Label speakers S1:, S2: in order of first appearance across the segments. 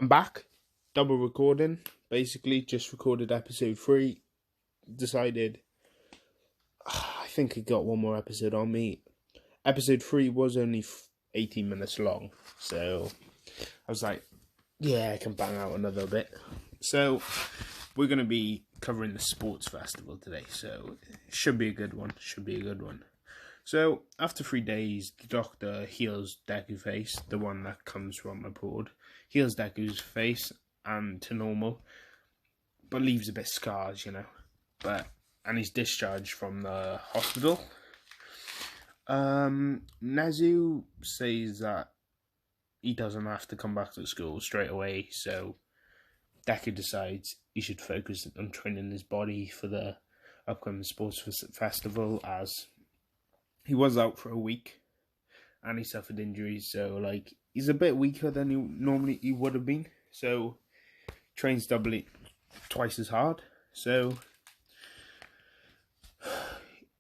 S1: I'm back. Double recording. Basically, just recorded episode 3. Decided, I think I got one more episode on me. Episode 3 was only 18 minutes long. So, I was like, yeah, I can bang out another bit. So, we're going to be covering the sports festival today. So, it should be a good one. So, after 3 days, the doctor heals Deku's face, the one that comes from abroad, heals Deku's face and to normal, but leaves a bit scars, and he's discharged from the hospital. Nezu says that he doesn't have to come back to school straight away, so Deku decides he should focus on training his body for the upcoming sports festival, as he was out for a week and he suffered injuries, so he's a bit weaker than he would have been, so trains twice as hard. So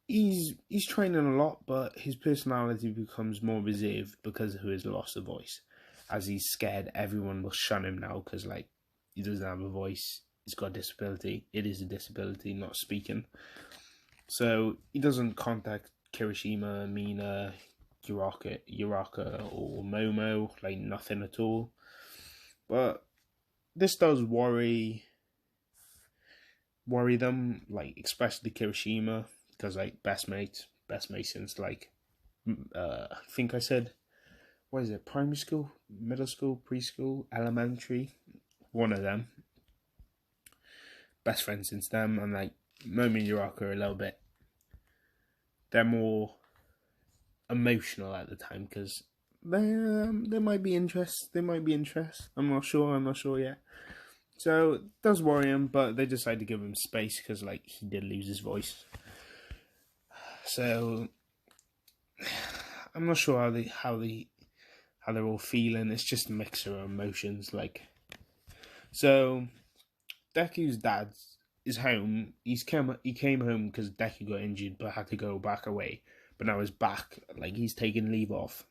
S1: he's training a lot, but his personality becomes more reserved because of his loss of voice, as he's scared everyone will shun him now because he doesn't have a voice. He's got a disability. It is a disability, not speaking. So he doesn't contact Kirishima, Mina, Uraka or Momo, nothing at all. But this does worry them, especially Kirishima, because best mate since I think I said, what is it, primary school, middle school, preschool, elementary, one of them. Best friends since them, and Momo and Uraka are a little bit, they're more emotional at the time because there might be interest. I'm not sure yet. So it does worry him, but they decide to give him space because he did lose his voice. So I'm not sure how they're all feeling. It's just a mixture of emotions. So Deku's dad is home. He came home because Deku got injured but had to go back away. But now he's back. He's taking leave off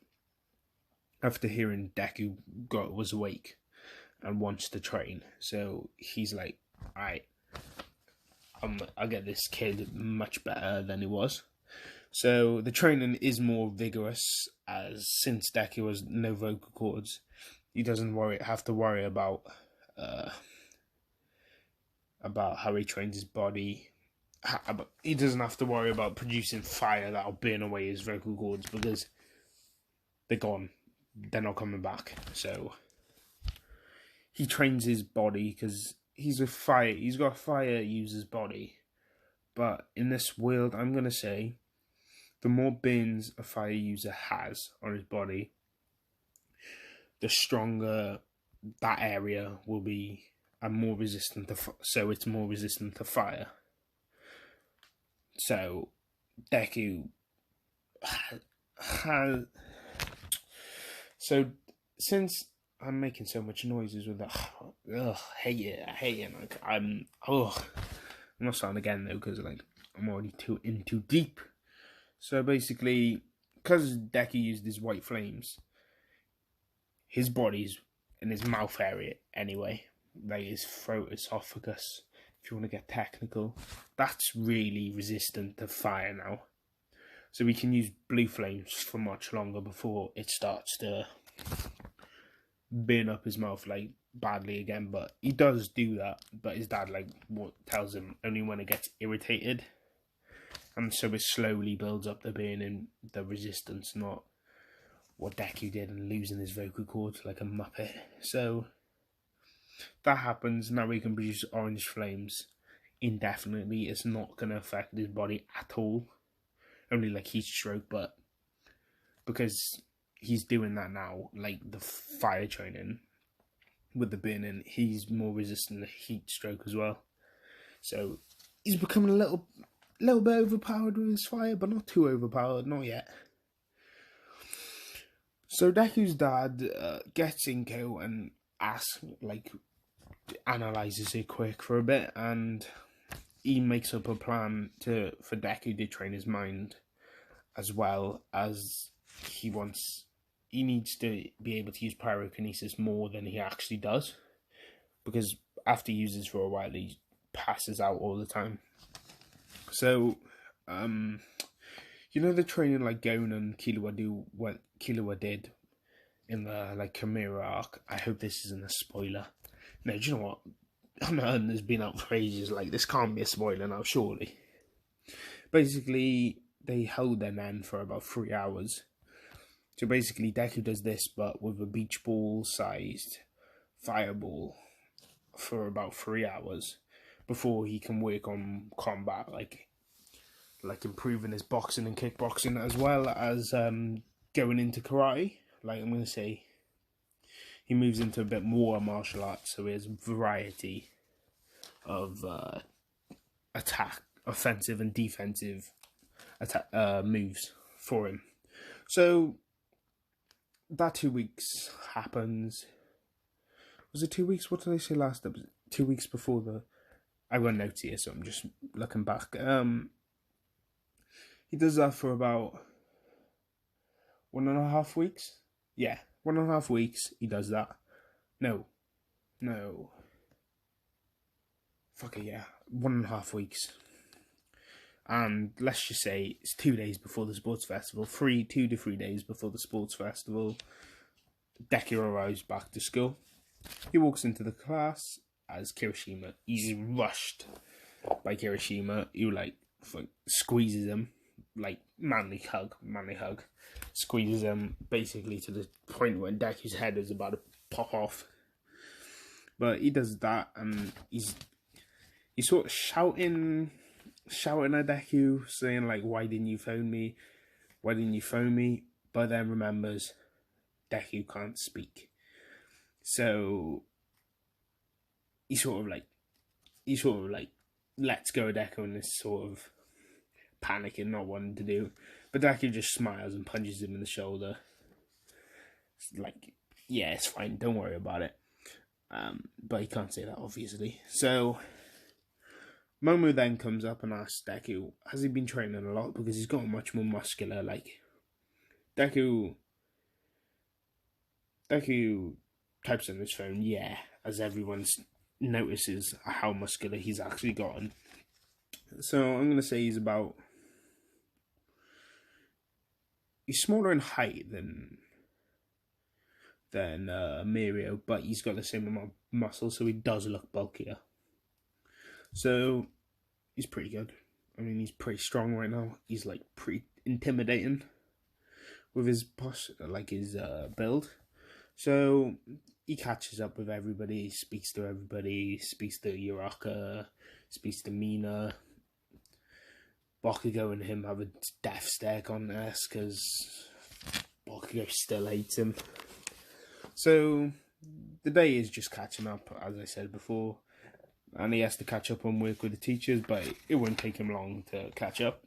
S1: after hearing Deku was awake and wants to train. So he's like, alright, I'll get this kid much better than he was. So the training is more vigorous, as since Deku has no vocal cords, he doesn't have to worry about how he trains his body. He doesn't have to worry about producing fire that'll burn away his vocal cords because they're gone. They're not coming back. So he trains his body because he's got a fire user's body. But in this world, I'm going to say, the more burns a fire user has on his body, the stronger that area will be and more resistant so it's more resistant to fire. So Deku has. So since I'm making so much noises with that, I hate it. I'm not starting again though because I'm already too deep. So basically, because Deku used his white flames, his body's in his mouth area anyway, his throat, esophagus, if you want to get technical, that's really resistant to fire now. So we can use blue flames for much longer before it starts to burn up his mouth badly again. But he does do that, but his dad tells him only when it gets irritated. And so it slowly builds up the burning, the resistance, not what Deku did and losing his vocal cords like a muppet. So that happens. Now we can produce orange flames indefinitely. It's not going to affect his body at all. Only heat stroke, but because he's doing that now, the fire training with the burning, he's more resistant to heat stroke as well. So he's becoming a little bit overpowered with his fire, but not too overpowered, not yet. So Deku's dad gets Inko and analyzes it quick for a bit, and he makes up a plan for Deku to train his mind, as well as he needs to be able to use pyrokinesis more than he actually does. because after he uses for a while, he passes out all the time. So, the training like Gon and Killua did in the like Chimera arc. I hope this isn't a spoiler. No, do you know what? Hunter has been out for ages. Like, this can't be a spoiler now, surely. Basically, they held their Nen for about 3 hours. So basically, Deku does this, but with a beach ball-sized fireball for about 3 hours before he can work on combat, like improving his boxing and kickboxing, as well as going into karate. Like, I'm going to say, he moves into a bit more martial arts, so he has a variety of attack, offensive and defensive attack moves for him. So that 2 weeks happens. Was it 2 weeks? What did I say last episode? 2 weeks before the... I got notes here, so I'm just looking back. He does that for about 1.5 weeks. Yeah, 1.5 weeks he does that. No. Fuck it, yeah. 1.5 weeks. And let's just say it's 2 days before the sports festival. 2 to 3 days before the sports festival. Deku arrives back to school. He walks into the class as Kirishima. He's rushed by Kirishima, who squeezes him, like manly hug, squeezes him basically to the point where Deku's head is about to pop off. But he does that, and he's sort of shouting at Deku, saying like, "Why didn't you phone me? Why didn't you phone me?" But then remembers Deku can't speak. So he sort of lets go of Deku in this sort of panicking, not wanting to do. But Deku just smiles and punches him in the shoulder. It's like, yeah, it's fine, don't worry about it. But he can't say that, obviously. So Momo then comes up and asks Deku, has he been training a lot? Because he's got much more muscular. Like, Deku types on his phone, yeah, as everyone notices how muscular he's actually gotten. So I'm going to say he's smaller in height than Mirio, but he's got the same amount of muscle, so he does look bulkier. So he's pretty good. I mean, he's pretty strong right now. He's like pretty intimidating with his build. So he catches up with everybody, speaks to everybody, speaks to Uraka, speaks to Mina. Bakugo and him have a death stare contest because Bakugo still hates him. So the day is just catching up, as I said before, and he has to catch up and work with the teachers, but it won't take him long to catch up.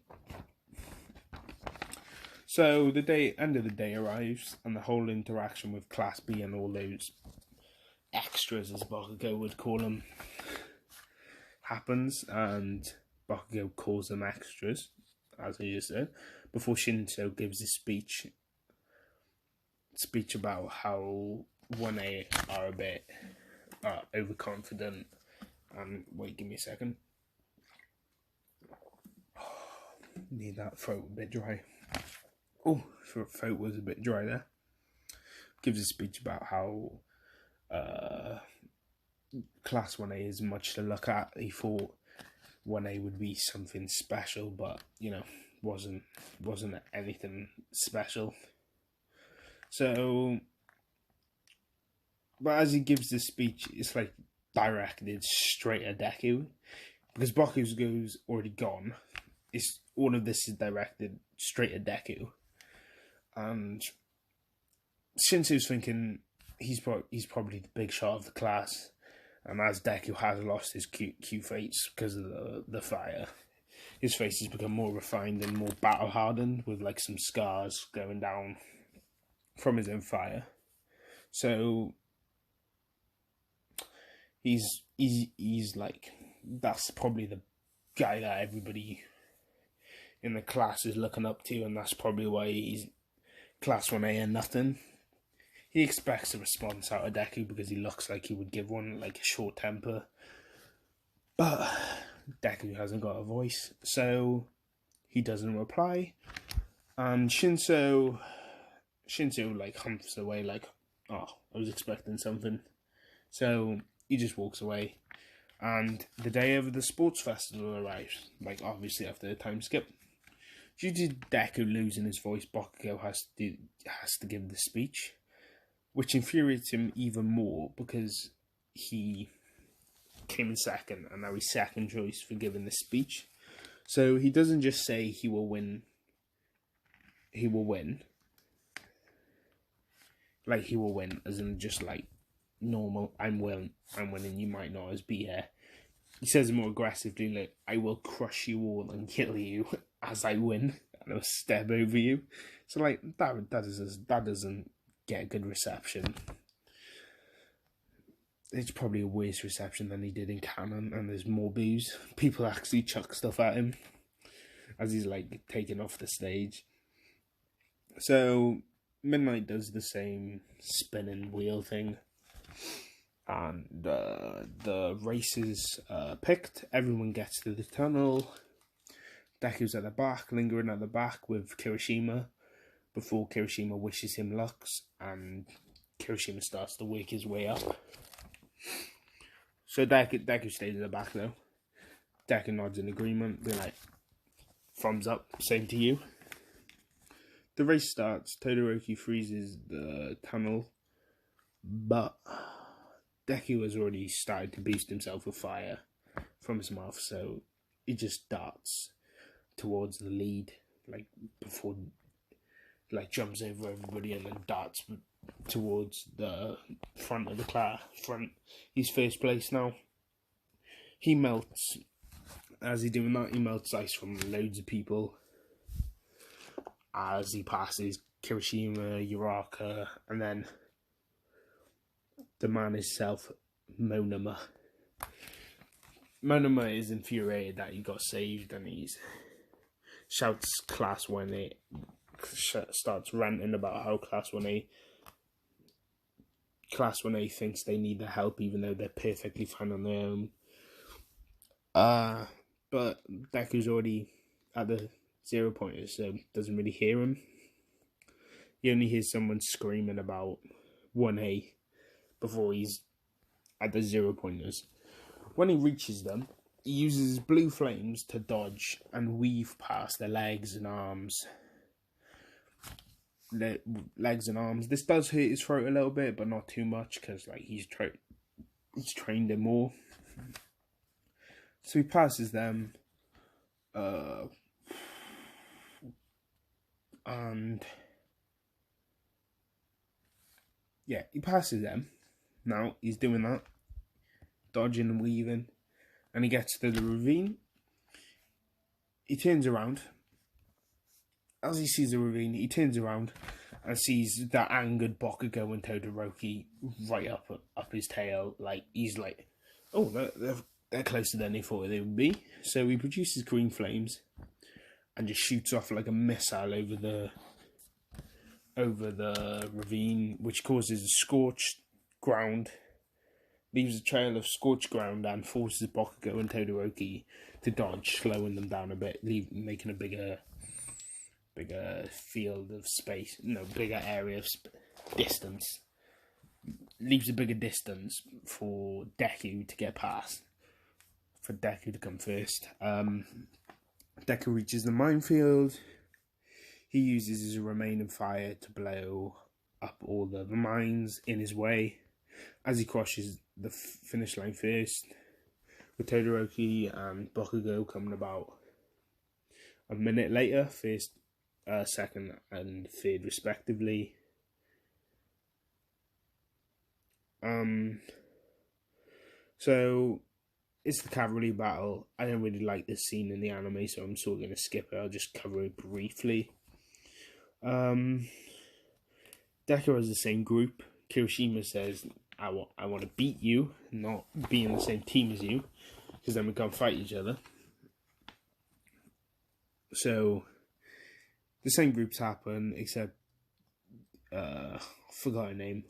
S1: So the end of the day arrives, and the whole interaction with Class B and all those extras, as Bakugo would call them, happens, and Bakugo calls them extras, as I just said, before Shinso gives his speech about how 1A are a bit overconfident. And wait, give me a second. Need that throat a bit dry. Oh, throat was a bit dry there. Gives a speech about how Class 1A is much to look at. He thought 1A would be something special, but wasn't anything special. So, but as he gives this speech, it's like directed straight at Deku, because Bakugo's already gone. All of this is directed straight at Deku, and Shinsu's thinking he's probably the big shot of the class, and as Deku has lost his cute face because of the fire, his face has become more refined and more battle hardened, with like some scars going down from his own fire. So he's like, that's probably the guy that everybody in the class is looking up to, and that's probably why he's Class 1A and nothing. He expects a response out of Deku because he looks like he would give one, like a short temper. But Deku hasn't got a voice, so he doesn't reply. And Shinso like humps away like, oh, I was expecting something. So he just walks away. And the day of the sports festival arrives, like obviously after the time skip. Due to Deku losing his voice, Bakugo has to give the speech, which infuriates him even more because he came in second and now he's second choice for giving the speech. So he doesn't just say he will win. He will win. Like he will win, as in just like normal. I'm winning. You might not as be here. He says it more aggressively, like I will crush you all and kill you as I win, and I'll step over you. So like that doesn't get a good reception. It's probably a worse reception than he did in canon, and there's more boos. People actually chuck stuff at him as he's like taken off the stage. So Midnight does the same spinning wheel thing, and the race is picked. Everyone gets to the tunnel. Deku's at the back, lingering at the back with Kirishima, before Kirishima wishes him luck, and Kirishima starts to work his way up. So Deku stays at the back though. Deku nods in agreement. They're like, thumbs up, same to you. The race starts. Todoroki freezes the tunnel, but Deku has already started to boost himself with fire from his mouth, so he just darts towards the lead, like before, like jumps over everybody and then darts towards the front of the car. He's first place now. He melts. As he's doing that, he melts ice from loads of people. As he passes Kirishima, Uraka, and then the man himself, Monoma. Monoma is infuriated that he got saved, and he shouts Class 1A, starts ranting about how Class 1A thinks they need their help even though they're perfectly fine on their own. But Deku's already at the 0 pointers, so doesn't really hear him. He only hears someone screaming about 1A before he's at the 0 pointers. When he reaches them, he uses blue flames to dodge and weave past their legs and arms. This does hurt his throat a little bit, but not too much because like he's trained it more. So he passes them, and yeah, he passes them. Now he's doing that, dodging and weaving, and he gets to the ravine. He turns around. As he sees the ravine, he turns around and sees that angered Bakugo and Todoroki right up his tail. Like he's like, oh, they're closer than he thought they would be. So he produces green flames and just shoots off like a missile over the ravine, which causes a scorched ground, leaves a trail of scorched ground, and forces Bakugo and Todoroki to dodge, slowing them down a bit, making a bigger field of space, bigger area of distance. Leaves a bigger distance for Deku to get past, for Deku to come first. Deku reaches the minefield. He uses his remaining fire to blow up all the mines in his way as he crosses the finish line first, with Todoroki and Bakugo coming about a minute later, first, second and third respectively. So it's the cavalry battle. I don't really like this scene in the anime, so I'm sort of going to skip it. I'll just cover it briefly. Deku has the same group. Kirishima says, I want to beat you, not be in the same team as you, because then we can't fight each other. So the same groups happen, except forgot her name.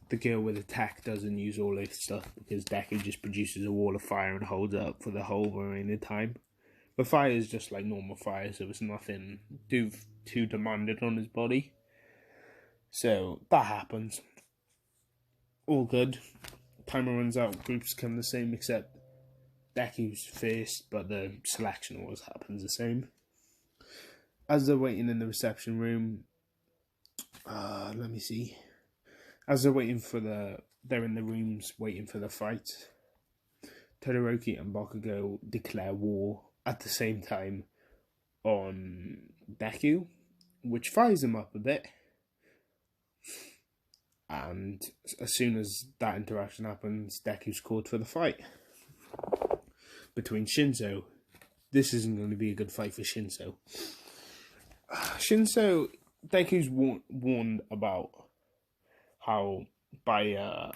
S1: The girl with the tech doesn't use all this stuff because Deku just produces a wall of fire and holds it up for the whole remaining time. The fire is just like normal fire, so it's nothing too demanded on his body. So that happens. All good. Timer runs out, groups come the same except Deku's first, but the selection always happens the same. As they're waiting in the reception room, let me see. As they're they're in the rooms waiting for the fight. Todoroki and Bakugo declare war at the same time on Deku, which fires him up a bit. And as soon as that interaction happens, Deku's called for the fight between Shinso. This isn't going to be a good fight for Shinso. Deku's warned about how by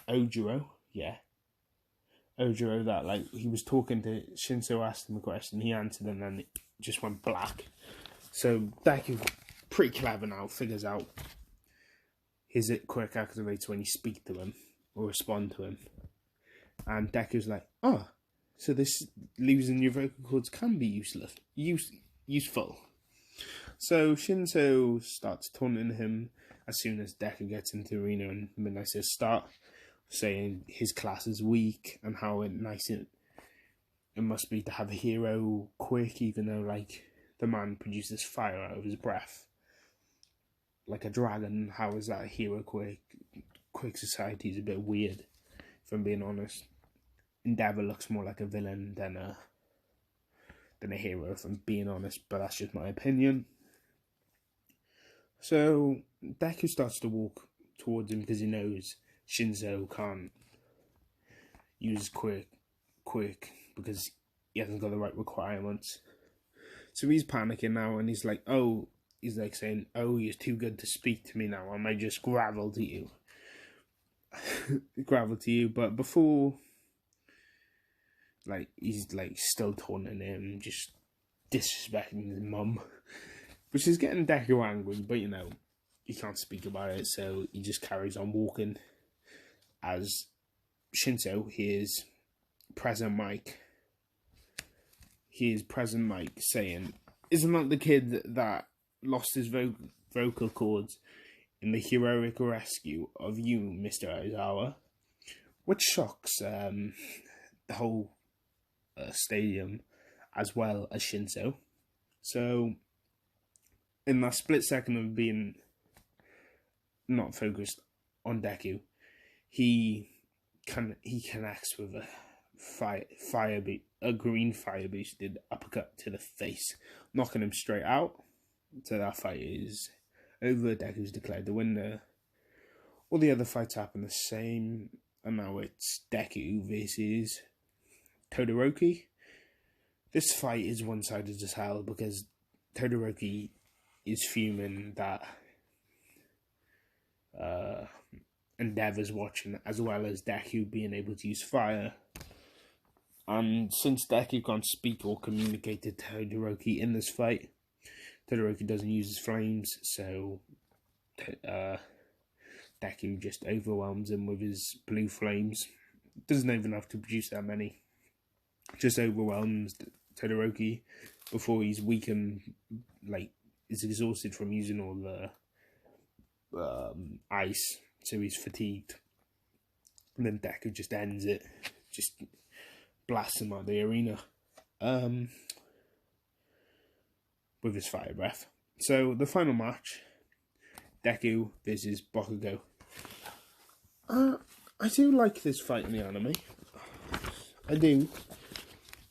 S1: Ojiro, that like he was talking to Shinso, asked him a question, he answered, and then it just went black. So Deku, pretty clever now, figures out his quirk activates when you speak to him or respond to him, and Deku's like, oh, so this losing your vocal cords can be useful. So Shinso starts taunting him as soon as Deku gets into the arena and Midnight says start, saying his class is weak and how nice it must be to have a hero quirk, even though like the man produces fire out of his breath like a dragon. How is that a hero quirk? Quirk society is a bit weird, if I'm being honest. Endeavor looks more like a villain than a hero, if I'm being honest, but that's just my opinion. So Deku starts to walk towards him because he knows Shinso can't use quirk because he hasn't got the right requirements. So he's panicking now, and he's like saying, oh, you're too good to speak to me now, I may just gravel to you. But before, like, he's like still taunting him, just disrespecting his mum, which is getting Deku angry, but you know, he can't speak about it, so he just carries on walking as Shinso hears Present Mike saying, isn't that the kid that lost his vocal cords in the heroic rescue of you, Mr. Aizawa? Which shocks the whole stadium as well as Shinso. So in that split second of being not focused on Deku, he connects with a green fire boosted uppercut to the face, knocking him straight out. So that fight is over. Deku's declared the winner. All the other fights happen the same, and now it's Deku versus Todoroki. This fight is one-sided as hell because Todoroki is fuming that Endeavor's watching, as well as Deku being able to use fire. And since Deku can't speak or communicate to Todoroki in this fight, Todoroki doesn't use his flames, so Deku just overwhelms him with his blue flames. Doesn't even have to produce that many. Just overwhelms Todoroki before he's weakened, like, is exhausted from using all the ice, so he's fatigued. And then Deku just ends it, just blasts him out of the arena with his fire breath. So the final match, Deku versus Bakugo. I do like this fight in the anime. I do.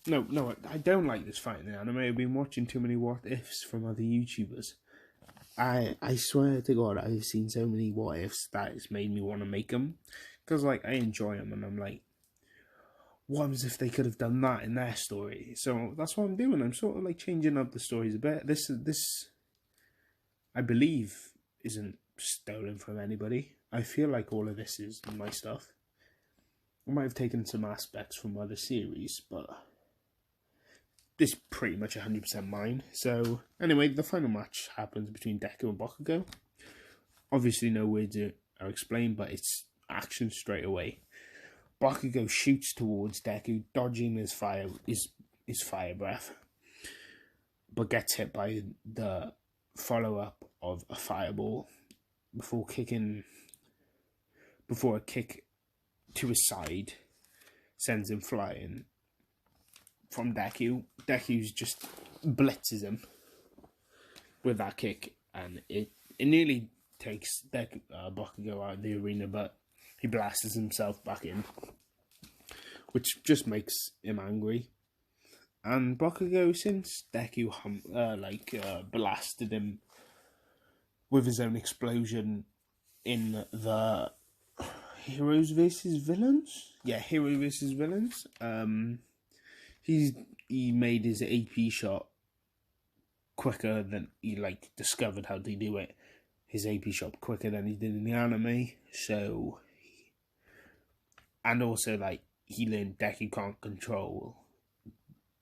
S1: No, I don't like this fight in the anime. I've been watching too many what ifs from other YouTubers. I swear to God, I've seen so many what ifs that it's made me want to make them. Because, like, I enjoy them, and I'm like, what was if they could have done that in their story? So that's what I'm doing. I'm sort of like changing up the stories a bit. This I believe, isn't stolen from anybody. I feel like all of this is my stuff. I might have taken some aspects from other series, but this is pretty much 100% mine. So anyway, the final match happens between Deku and Bakugo. Obviously no words are explained, but it's action straight away. Bakugo shoots towards Deku, dodging his fire breath, but gets hit by the follow-up of a fireball before a kick to his side sends him flying from Deku. Deku's just blitzes him with that kick, and it nearly takes Bakugo out of the arena, but he blasts himself back in, which just makes him angry. And Bakugo, since Deku blasted him with his own explosion in the Heroes vs Villains, Hero vs Villains, he made his AP shot quicker than he discovered how to do it. His AP shot quicker than he did in the anime. So, and also he learned Deku can't control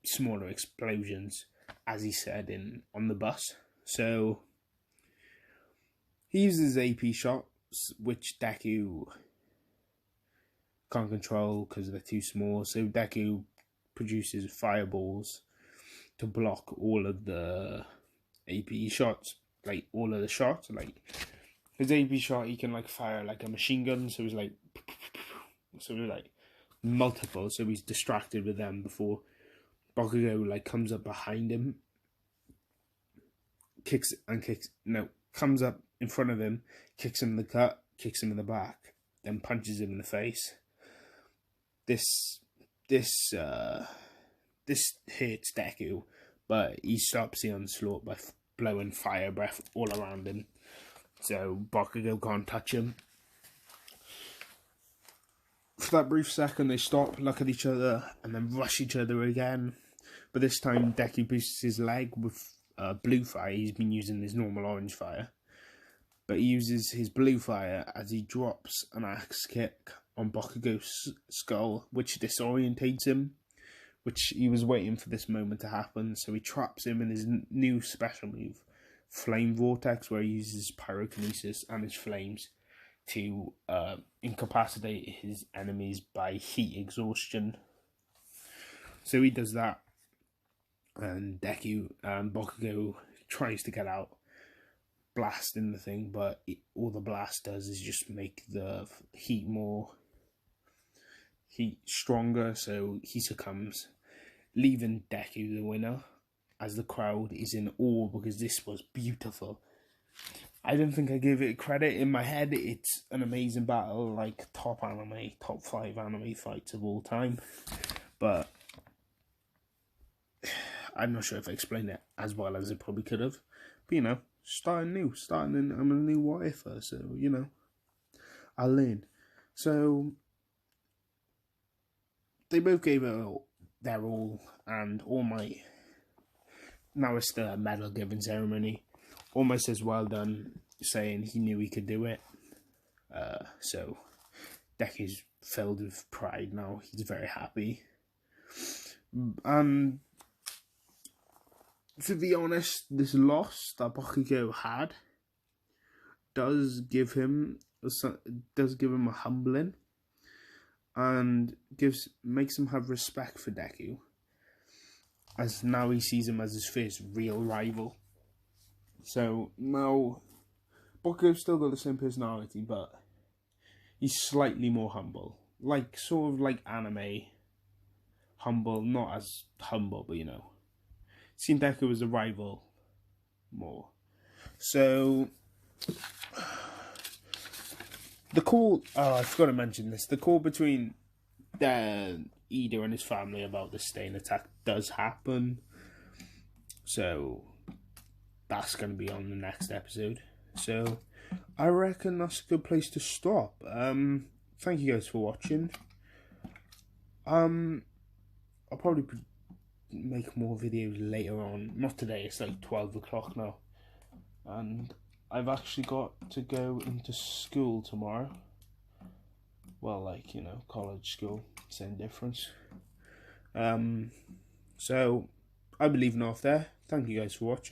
S1: smaller explosions, as he said on the bus. So he uses AP shots, which Deku can't control because they're too small. So Deku produces fireballs to block all of the AP shots, all of the shots. His AP shot, he can fire a machine gun, so it's multiple. So he's distracted with them before Bakugo comes up behind him, comes up in front of him, kicks him in the gut, kicks him in the back, then punches him in the face. This hurts Deku, but he stops the onslaught by blowing fire breath all around him, so Bakugo can't touch him. For that brief second, they stop, look at each other, and then rush each other again. But this time, Deku boosts his leg with blue fire. He's been using his normal orange fire, but he uses his blue fire as he drops an axe kick on Bakugo's skull, which disorientates him, which he was waiting for this moment to happen. So he traps him in his new special move, Flame Vortex, where he uses pyrokinesis and his flames to incapacitate his enemies by heat exhaustion. So he does that, and Bakugo tries to get out, blasting the thing, but all the blast does is just make the heat stronger, so he succumbs, leaving Deku the winner, as the crowd is in awe because this was beautiful. I don't think I gave it credit. In my head, it's an amazing battle, top 5 anime fights of all time, but I'm not sure if I explained it as well as I probably could have. But I'm a new wifer, so I'll learn. So they both gave it their all, and now it's the medal giving ceremony. Almost as well done, saying he knew he could do it. So Deku's filled with pride now. He's very happy. And to be honest, this loss that Bakugo had does give him a humbling, and makes him have respect for Deku, as now he sees him as his first real rival. So now Bakugo's still got the same personality, but he's slightly more humble, sort of anime humble, not as humble, but seen Deku as a rival more. So the call, I forgot to mention this, the call between Ida and his family about the Stain attack does happen, so that's going to be on the next episode. So I reckon that's a good place to stop. Thank you guys for watching. I'll probably make more videos later on. Not today, it's 12 o'clock now, and I've actually got to go into school tomorrow. Well, college school, same difference. So I'll be leaving off there. Thank you guys for watching.